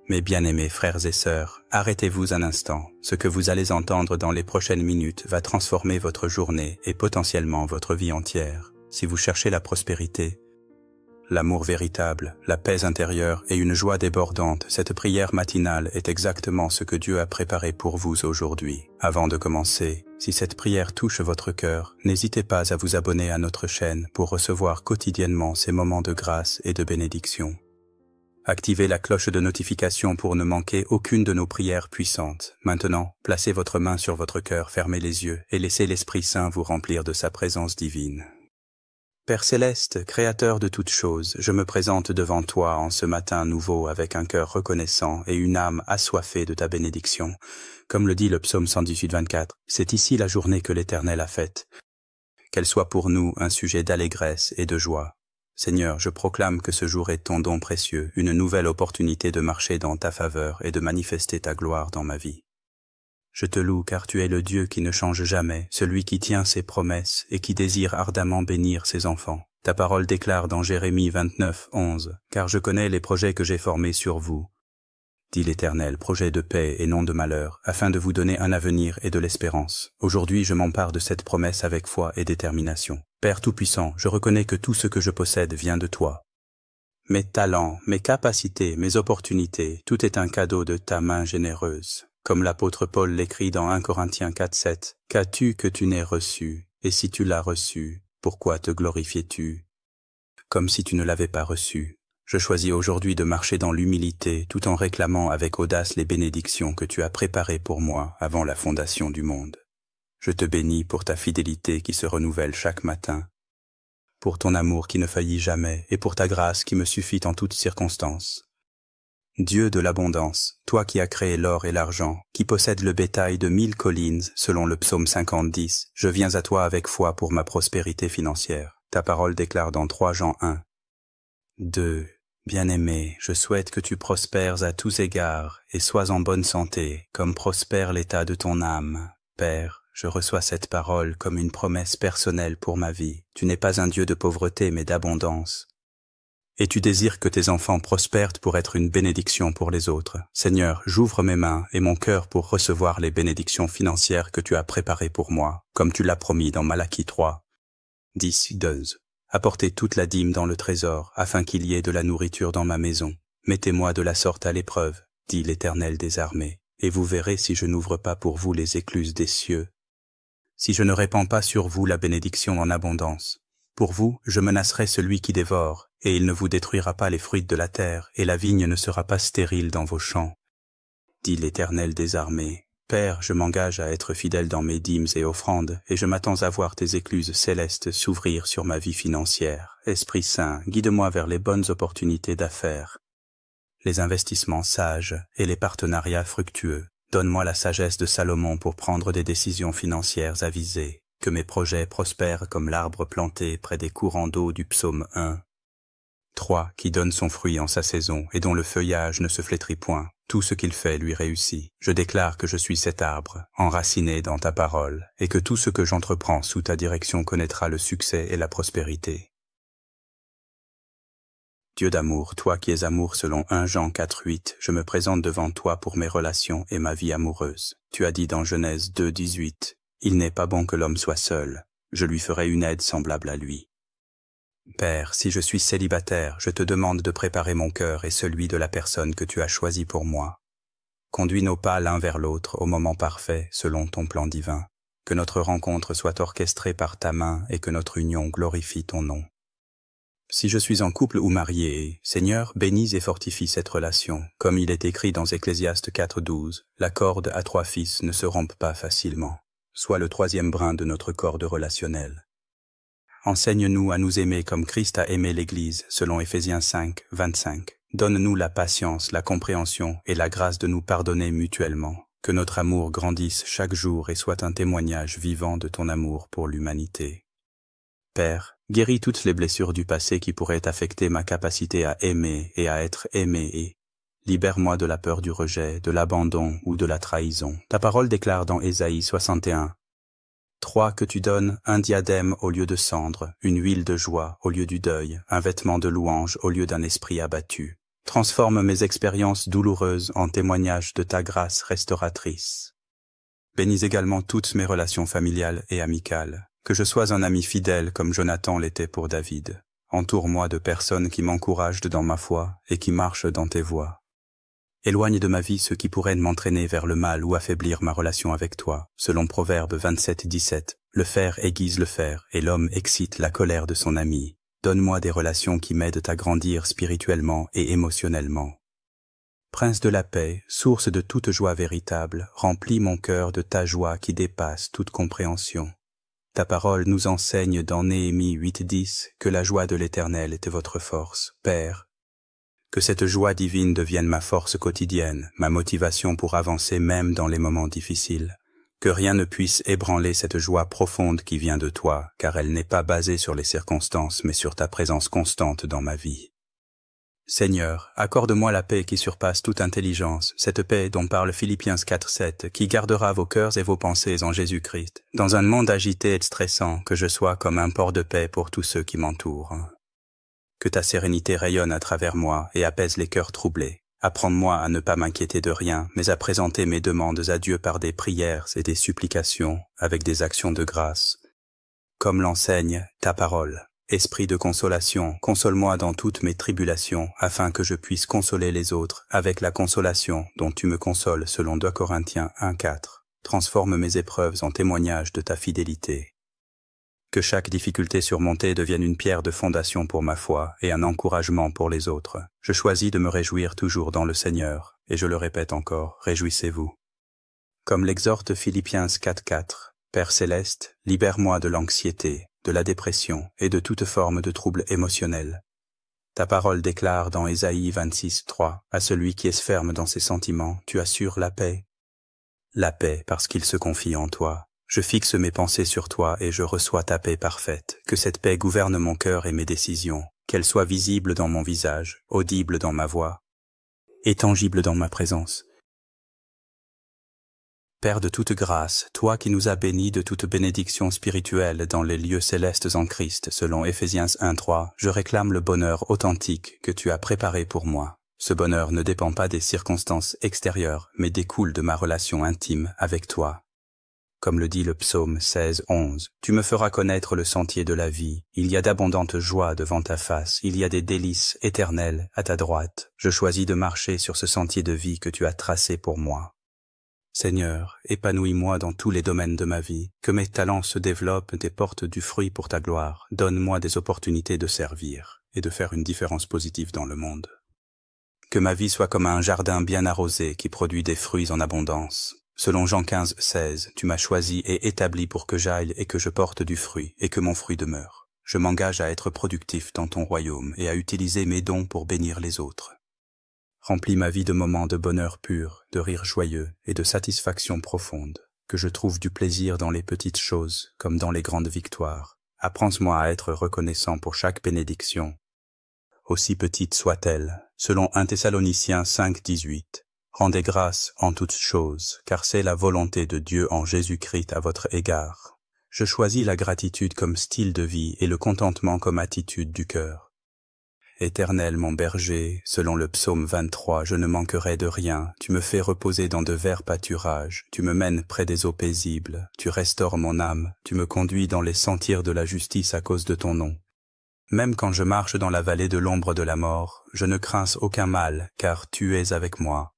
Mes bien-aimés frères et sœurs, arrêtez-vous un instant. Ce que vous allez entendre dans les prochaines minutes va transformer votre journée et potentiellement votre vie entière. Si vous cherchez la prospérité, l'amour véritable, la paix intérieure et une joie débordante, cette prière matinale est exactement ce que Dieu a préparé pour vous aujourd'hui. Avant de commencer, si cette prière touche votre cœur, n'hésitez pas à vous abonner à notre chaîne pour recevoir quotidiennement ces moments de grâce et de bénédiction. Activez la cloche de notification pour ne manquer aucune de nos prières puissantes. Maintenant, placez votre main sur votre cœur, fermez les yeux et laissez l'Esprit Saint vous remplir de sa présence divine. Père céleste, créateur de toutes choses, je me présente devant toi en ce matin nouveau avec un cœur reconnaissant et une âme assoiffée de ta bénédiction. Comme le dit le psaume 118-24, c'est ici la journée que l'Éternel a faite. Qu'elle soit pour nous un sujet d'allégresse et de joie. Seigneur, je proclame que ce jour est ton don précieux, une nouvelle opportunité de marcher dans ta faveur et de manifester ta gloire dans ma vie. Je te loue car tu es le Dieu qui ne change jamais, celui qui tient ses promesses et qui désire ardemment bénir ses enfants. Ta parole déclare dans Jérémie 29:11, « Car je connais les projets que j'ai formés sur vous, dit l'Éternel, projets de paix et non de malheur, afin de vous donner un avenir et de l'espérance. Aujourd'hui, je m'empare de cette promesse avec foi et détermination. Père Tout-Puissant, je reconnais que tout ce que je possède vient de toi. Mes talents, mes capacités, mes opportunités, tout est un cadeau de ta main généreuse. Comme l'apôtre Paul l'écrit dans 1 Corinthiens 4:7, « Qu'as-tu que tu n'aies reçu? Et si tu l'as reçu, pourquoi te glorifies-tu? Comme si tu ne l'avais pas reçu. » Je choisis aujourd'hui de marcher dans l'humilité tout en réclamant avec audace les bénédictions que tu as préparées pour moi avant la fondation du monde. Je te bénis pour ta fidélité qui se renouvelle chaque matin, pour ton amour qui ne faillit jamais et pour ta grâce qui me suffit en toutes circonstances. Dieu de l'abondance, toi qui as créé l'or et l'argent, qui possèdes le bétail de 1000 collines selon le psaume 50:10, je viens à toi avec foi pour ma prospérité financière. Ta parole déclare dans 3 Jean 1. 2. Bien-aimé, je souhaite que tu prospères à tous égards et sois en bonne santé, comme prospère l'état de ton âme. Père, je reçois cette parole comme une promesse personnelle pour ma vie. Tu n'es pas un Dieu de pauvreté mais d'abondance. Et tu désires que tes enfants prospèrent pour être une bénédiction pour les autres. Seigneur, j'ouvre mes mains et mon cœur pour recevoir les bénédictions financières que tu as préparées pour moi, comme tu l'as promis dans Malachie 3, 10-12. Apportez toute la dîme dans le trésor, afin qu'il y ait de la nourriture dans ma maison. Mettez-moi de la sorte à l'épreuve, dit l'Éternel des armées, et vous verrez si je n'ouvre pas pour vous les écluses des cieux, si je ne répands pas sur vous la bénédiction en abondance. Pour vous, je menacerai celui qui dévore, et il ne vous détruira pas les fruits de la terre, et la vigne ne sera pas stérile dans vos champs, dit l'Éternel des armées. Père, je m'engage à être fidèle dans mes dîmes et offrandes, et je m'attends à voir tes écluses célestes s'ouvrir sur ma vie financière. Esprit Saint, guide-moi vers les bonnes opportunités d'affaires, les investissements sages et les partenariats fructueux. Donne-moi la sagesse de Salomon pour prendre des décisions financières avisées, que mes projets prospèrent comme l'arbre planté près des courants d'eau du psaume 1. 3. Qui donne son fruit en sa saison et dont le feuillage ne se flétrit point. Tout ce qu'il fait lui réussit. Je déclare que je suis cet arbre, enraciné dans ta parole, et que tout ce que j'entreprends sous ta direction connaîtra le succès et la prospérité. Dieu d'amour, toi qui es amour selon 1 Jean 4:8, je me présente devant toi pour mes relations et ma vie amoureuse. Tu as dit dans Genèse 2:18, « Il n'est pas bon que l'homme soit seul, je lui ferai une aide semblable à lui. » Père, si je suis célibataire, je te demande de préparer mon cœur et celui de la personne que tu as choisie pour moi. Conduis nos pas l'un vers l'autre au moment parfait, selon ton plan divin. Que notre rencontre soit orchestrée par ta main et que notre union glorifie ton nom. Si je suis en couple ou marié, Seigneur, bénis et fortifie cette relation. Comme il est écrit dans Ecclésiaste 4:12, la corde à 3 fils ne se rompt pas facilement. Sois le 3e brin de notre corde relationnelle. Enseigne-nous à nous aimer comme Christ a aimé l'Église, selon Éphésiens 5:25. Donne-nous la patience, la compréhension et la grâce de nous pardonner mutuellement. Que notre amour grandisse chaque jour et soit un témoignage vivant de ton amour pour l'humanité. Père, guéris toutes les blessures du passé qui pourraient affecter ma capacité à aimer et à être aimé et libère-moi de la peur du rejet, de l'abandon ou de la trahison. Ta parole déclare dans Ésaïe 61. 3. Que tu donnes un diadème au lieu de cendre, une huile de joie au lieu du deuil, un vêtement de louange au lieu d'un esprit abattu. Transforme mes expériences douloureuses en témoignages de ta grâce restauratrice. Bénis également toutes mes relations familiales et amicales, que je sois un ami fidèle comme Jonathan l'était pour David. Entoure-moi de personnes qui m'encouragent dans ma foi et qui marchent dans tes voies. Éloigne de ma vie ce qui pourrait m'entraîner vers le mal ou affaiblir ma relation avec toi. Selon Proverbe 27:17, le fer aiguise le fer et l'homme excite la colère de son ami. Donne-moi des relations qui m'aident à grandir spirituellement et émotionnellement. Prince de la paix, source de toute joie véritable, remplis mon cœur de ta joie qui dépasse toute compréhension. Ta parole nous enseigne dans Néhémie 8:10 que la joie de l'Éternel est votre force. Père, que cette joie divine devienne ma force quotidienne, ma motivation pour avancer même dans les moments difficiles. Que rien ne puisse ébranler cette joie profonde qui vient de toi, car elle n'est pas basée sur les circonstances, mais sur ta présence constante dans ma vie. Seigneur, accorde-moi la paix qui surpasse toute intelligence, cette paix dont parle Philippiens 4:7, qui gardera vos cœurs et vos pensées en Jésus-Christ. Dans un monde agité et stressant, que je sois comme un port de paix pour tous ceux qui m'entourent. Que ta sérénité rayonne à travers moi et apaise les cœurs troublés. Apprends-moi à ne pas m'inquiéter de rien, mais à présenter mes demandes à Dieu par des prières et des supplications, avec des actions de grâce. Comme l'enseigne ta parole. Esprit de consolation, console-moi dans toutes mes tribulations, afin que je puisse consoler les autres, avec la consolation dont tu me consoles selon 2 Corinthiens 1:4. Transforme mes épreuves en témoignages de ta fidélité. Que chaque difficulté surmontée devienne une pierre de fondation pour ma foi et un encouragement pour les autres. Je choisis de me réjouir toujours dans le Seigneur, et je le répète encore, réjouissez-vous. Comme l'exhorte Philippiens 4:4, Père céleste, libère-moi de l'anxiété, de la dépression et de toute forme de trouble émotionnel. Ta parole déclare dans Ésaïe 26:3, à celui qui est ferme dans ses sentiments, tu assures la paix. La paix parce qu'il se confie en toi. Je fixe mes pensées sur toi et je reçois ta paix parfaite. Que cette paix gouverne mon cœur et mes décisions, qu'elle soit visible dans mon visage, audible dans ma voix, et tangible dans ma présence. Père de toute grâce, toi qui nous as bénis de toute bénédiction spirituelle dans les lieux célestes en Christ, selon Éphésiens 1:3, je réclame le bonheur authentique que tu as préparé pour moi. Ce bonheur ne dépend pas des circonstances extérieures, mais découle de ma relation intime avec toi. Comme le dit le psaume 16:11, tu me feras connaître le sentier de la vie. Il y a d'abondantes joies devant ta face. Il y a des délices éternelles à ta droite. Je choisis de marcher sur ce sentier de vie que tu as tracé pour moi. Seigneur, épanouis-moi dans tous les domaines de ma vie. Que mes talents se développent et portent du fruit pour ta gloire. Donne-moi des opportunités de servir et de faire une différence positive dans le monde. Que ma vie soit comme un jardin bien arrosé qui produit des fruits en abondance. Selon Jean 15:16, tu m'as choisi et établi pour que j'aille et que je porte du fruit et que mon fruit demeure. Je m'engage à être productif dans ton royaume et à utiliser mes dons pour bénir les autres. Remplis ma vie de moments de bonheur pur, de rire joyeux et de satisfaction profonde. Que je trouve du plaisir dans les petites choses comme dans les grandes victoires. Apprends-moi à être reconnaissant pour chaque bénédiction, aussi petite soit-elle. Selon 1 Thessaloniciens 5:18. Rendez grâce en toutes choses, car c'est la volonté de Dieu en Jésus-Christ à votre égard. Je choisis la gratitude comme style de vie et le contentement comme attitude du cœur. Éternel mon berger, selon le psaume 23, je ne manquerai de rien. Tu me fais reposer dans de verts pâturages. Tu me mènes près des eaux paisibles. Tu restaures mon âme. Tu me conduis dans les sentiers de la justice à cause de ton nom. Même quand je marche dans la vallée de l'ombre de la mort, je ne crains aucun mal, car tu es avec moi.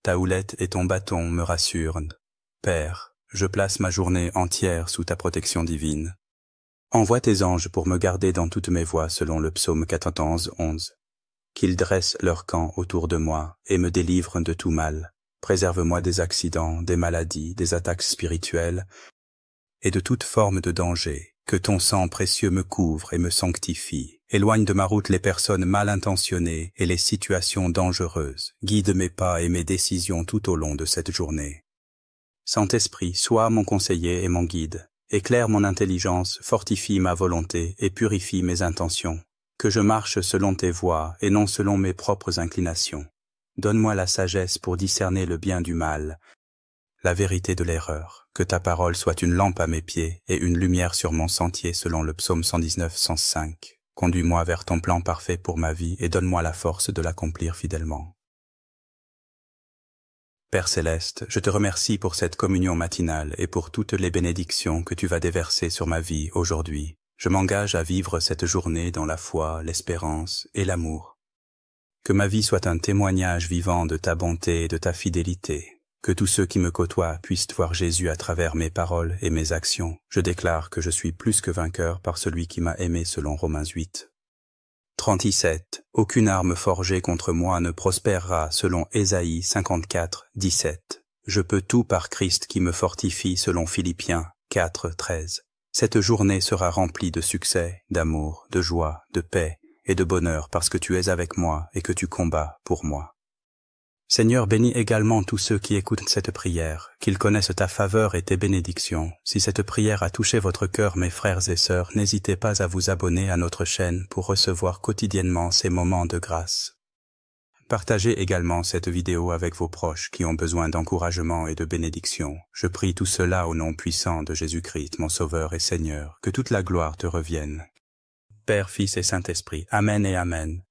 Ta houlette et ton bâton me rassurent. Père, je place ma journée entière sous ta protection divine. Envoie tes anges pour me garder dans toutes mes voies selon le psaume 91:11. Qu'ils dressent leur camp autour de moi et me délivrent de tout mal. Préserve-moi des accidents, des maladies, des attaques spirituelles et de toute forme de danger. Que ton sang précieux me couvre et me sanctifie. Éloigne de ma route les personnes mal intentionnées et les situations dangereuses. Guide mes pas et mes décisions tout au long de cette journée. Saint-Esprit, sois mon conseiller et mon guide. Éclaire mon intelligence, fortifie ma volonté et purifie mes intentions. Que je marche selon tes voies et non selon mes propres inclinations. Donne-moi la sagesse pour discerner le bien du mal, la vérité de l'erreur. Que ta parole soit une lampe à mes pieds et une lumière sur mon sentier selon le psaume 119:105. Conduis-moi vers ton plan parfait pour ma vie et donne-moi la force de l'accomplir fidèlement. Père céleste, je te remercie pour cette communion matinale et pour toutes les bénédictions que tu vas déverser sur ma vie aujourd'hui. Je m'engage à vivre cette journée dans la foi, l'espérance et l'amour. Que ma vie soit un témoignage vivant de ta bonté et de ta fidélité. Que tous ceux qui me côtoient puissent voir Jésus à travers mes paroles et mes actions. Je déclare que je suis plus que vainqueur par celui qui m'a aimé selon Romains 8. 37. Aucune arme forgée contre moi ne prospérera selon Ésaïe 54, 17. Je peux tout par Christ qui me fortifie selon Philippiens 4, 13. Cette journée sera remplie de succès, d'amour, de joie, de paix et de bonheur parce que tu es avec moi et que tu combats pour moi. Seigneur, bénis également tous ceux qui écoutent cette prière, qu'ils connaissent ta faveur et tes bénédictions. Si cette prière a touché votre cœur, mes frères et sœurs, n'hésitez pas à vous abonner à notre chaîne pour recevoir quotidiennement ces moments de grâce. Partagez également cette vidéo avec vos proches qui ont besoin d'encouragement et de bénédiction. Je prie tout cela au nom puissant de Jésus-Christ, mon Sauveur et Seigneur, que toute la gloire te revienne. Père, Fils et Saint-Esprit, Amen et Amen.